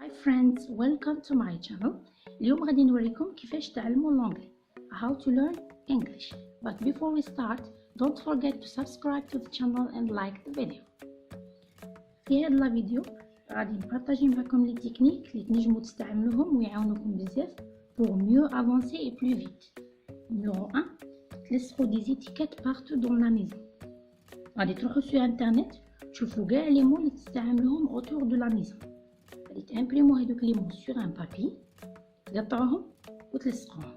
Hi friends, welcome to my channel. اليوم غادي نوريكم كيفاش تعلموا الانجلي. How to learn English. But before we start, don't forget to subscribe to the channel and like the video. في هذا الفيديو غادي نبارطاجي معكم لي تكنيك اللي تنجموا تستعملوهم ويعاونوكم بزاف pour mieux avancer et plus vite. Numéro 1, تلصقوا des étiquettes partout dans la maison. غادي تروحوا sur internet تشوفوا كاع لي مو اللي تستعملوهم autour de la maison. غادي تامبريمو هذوك لي مو sur un papier، تقطعوهم وتلصقوهم.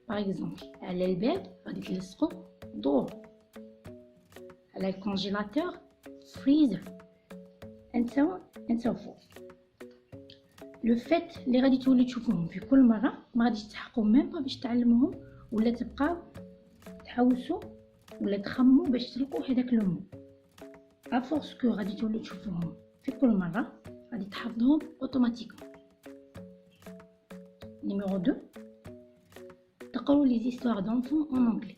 باغ اكزومبل على الباب غادي تلصقوا دور، على الكونجيلاتور فريزر and so on and so forth. لو فيت اللي غادي تولي تشوفوهم في كل مره ما غاديش تحققوا ميم با باش تعلموهم، ولا تبقاو تحوسوا ولا تخمموا باش تلقوا هذاك لو مو. افورس كو غادي تولي تشوفوهم في كل مره غادي تحفظهم اوتوماتيكمون. نيميرو 2، تقراو لي زيستوار دونفون اون انجلي.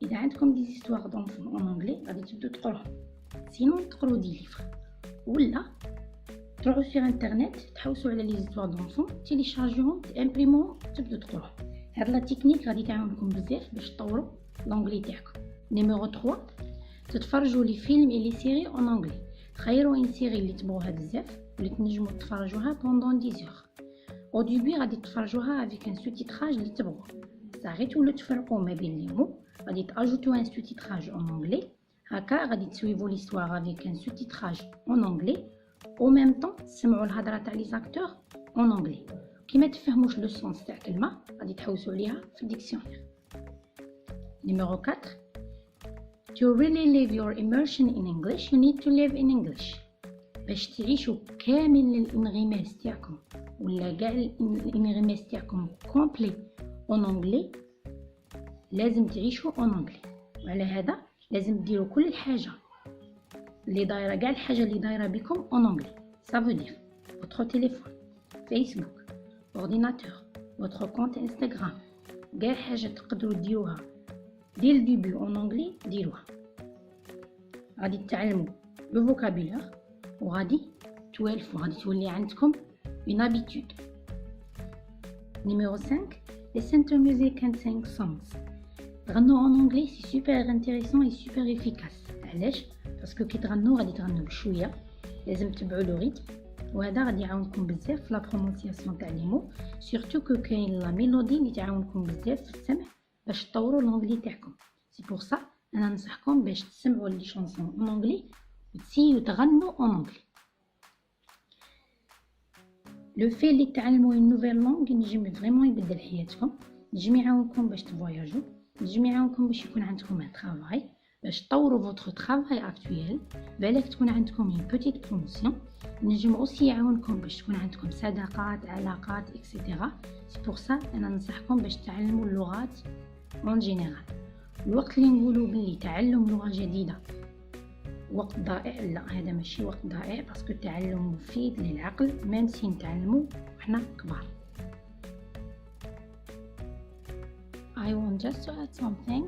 اذا عندكم دي زيستوار دونفون اون انجلي غادي تبداو تقراوهم، سينون تقراو دي ليفر ولا تروحوا sur انترنت تحوسوا على لي زيستوار دونفون تيليشارجوهم تامبريموهم تبداو تقراوهم. هاد لا تكنيك غادي تعاونكم بزاف باش تطوروا لونجلي تاعكم. نيميرو 3، تتفرجوا لي فيلم اي لي سيري اون انجلي. تخيروا ان سيري اللي تبغوها بزاف واللي تنجموا تفرجوها pendant 10 heures. او ديبي غادي تفرجوها avec un sous-titrage اللي تبغوه. صافي تولوا تفرقوا ما بين لي مو، غادي تاجوتو ان sous-titrage en anglais. هكا غادي تسويفوا ليستوار avec un sous-titrage en anglais au même temps تسمعوا الهضره تاع لي زاكتور en anglais. كيما تفهموش لو سونس تاع كلمه غادي تحوسوا عليها في الديكسيونير. نيميرو 4، to really live your immersion in English you need to live in English. باش تعيشوا كامل الانغماس تاعكم ولا كاع الانغماس تاعكم كومبلي اون انجلي لازم تعيشوا اون انجلي. وعلى هذا لازم ديروا كل الحاجه اللي دايره كاع الحاجه اللي دايره بكم اون انجلي. سافو دير votre téléphone، فيسبوك، اورديناتور، votre compte انستغرام، كاع حاجه تقدروا ديروها دي الديبي اون انجلي ديروها. غادي تتعلموا لو فوكابولير وغادي توالفوا، غادي تولي عندكم une habitude. Numéro 5, listen to music and sing songs. تغنوا en anglais c'est super intéressant et super efficace. علاش؟ باسكو كي تغنوا غادي تغنوا بشويه، لازم تبعوا لو ريتم، وهذا غادي يعاونكم بزاف في لا برونونسياسيون تاع لي مو، سورتو كو كاين لا ميلودي اللي تعاونكم بزاف في السمع باش تطوروا لونجلي تاعكم. سي بور سا انا ننصحكم باش تسمعوا لي شونسون en anglais وتسيو تغنوا en anglais. لو في اللي تعلموا une nouvelle langue نجم فريمون يبدل حياتكم، نجم يعاونكم باش تفواياجوا، نجم يعاونكم باش يكون عندكم ان طرافاي، باش تطوروا فوتر طرافاي اكطويل، بالك تكون عندكم اون بوتيت بروموسيون. نجم اوسي يعاونكم باش تكون عندكم صداقات، علاقات اكسيتيرا. سي بور سا انا ننصحكم باش تعلموا اللغات اون جينيرال. الوقت اللي نقولوا بلي تعلم لغه جديده وقت ضائع، لا هذا ماشي وقت ضائع، باسكو التعلم مفيد للعقل ميم سي نتعلموا وحنا كبار. I want just to add something.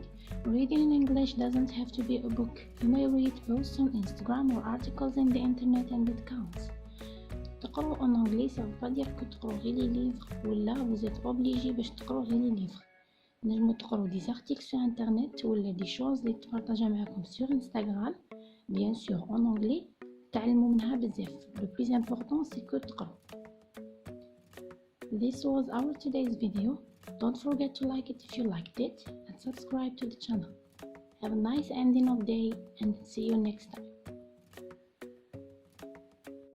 Reading in English doesn't have to be a book. You may read posts on Instagram or articles in the internet and it counts. تقرأوا en anglais ça veut pas dire que تقرأوا غير لي livres ولا vous êtes obligé باش تقرأوا غير لي livres. نجموا تقرأوا des articles sur internet ولا des choses اللي تبارطاجها معكم sur Instagram. Bien sûr en anglais تعلموا منها بزاف. Le plus important c'est que تقرأوا. This was our today's video. Don't forget to like it if you liked it and subscribe to the channel. Have a nice ending of day and see you next time.